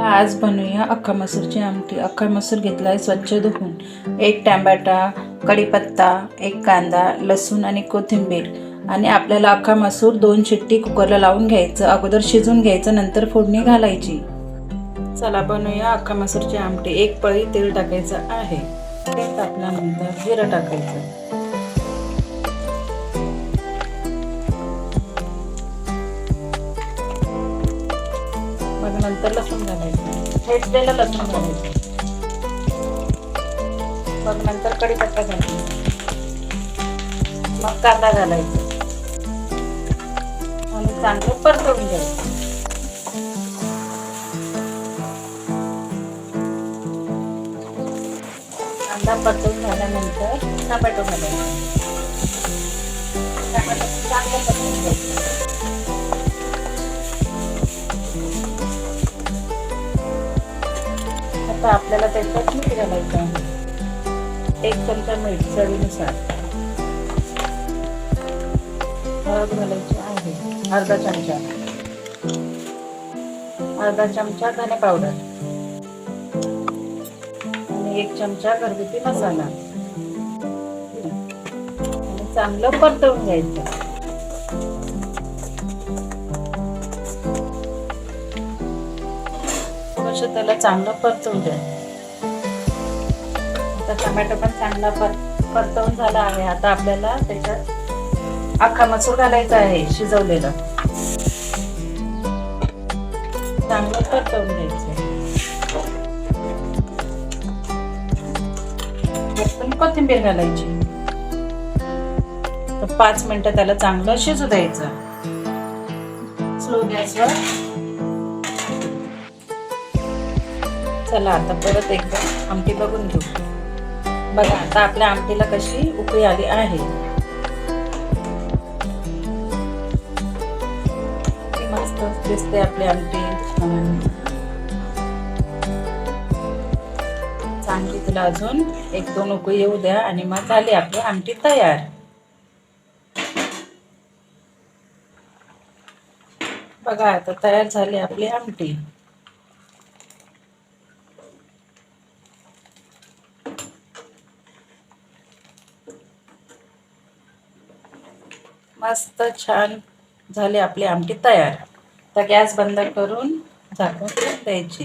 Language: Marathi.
आज बनवूया अख्खा मसूरची आमटी। अख्खा मसूर घेतला आहे स्वच्छ धुवून, एक टमाटा, कढीपत्ता, एक कांदा, लसूण आणि कोथिंबीर। आणि आपल्याला अख्खा मसूर 2 शिट्टी कुकरला लावून घ्यायचं, अगोदर शिजून घ्यायचं, नंतर फोडणी घालायची। चला बनवूया अख्खा मसूरची आमटी। एक पळी तेल टाकायचं आहे, तेल तापल्यानंतर जिरं टाकायचं, मग नंतर लसूण घालायचं, ठेचलेलं लसूण घालायचं, मग नंतर कढीपत्ता घालायचा, मग कांदा घालायचा आणि चांगलं परतवून घ्यायचं। कांदा परतवून झाल्यानंतर टोमॅटो घालायचा, टोमॅटो चांगलं परतवून घ्यायचं। आता आपल्याला त्याच्यात मीठ घालायचं आहे, 1 चमचा मीठ चवीनुसार, हळद घालायची आहे अर्धा चमचा धने पावडर आणि 1 चमचा घरगुती मसाला आणि चांगलं परतवून घ्यायचं। त्याला चांगलं परतवून द्या। आता टोमॅटो पण चांगला परतवून झाला आहे। आता आपल्याला त्याच्यात अख्खा मसूर घालायचा आहे शिजवलेला, चांगलं परतवून घ्यायचं। वरतून कोथिंबीर घालायची, 5 मिनिटं त्याला चांगलं शिजू द्यायचं स्लो गॅसवर। चला आता परत एकदा आमटी बघून घेऊ। बघा आता आपल्या आमटीला कशी उकळी आली आहे, मस्त दिसते आपली आमटी। चांगली तिला अजून 1-2 उकळी येऊ द्या आणि मग झाली आपली आमटी तयार। बघा आता तयार झाली आपली आमटी। मस्त छान झाली आपली आमटी तयार। तर गॅस बंद करून झाकून द्यायची।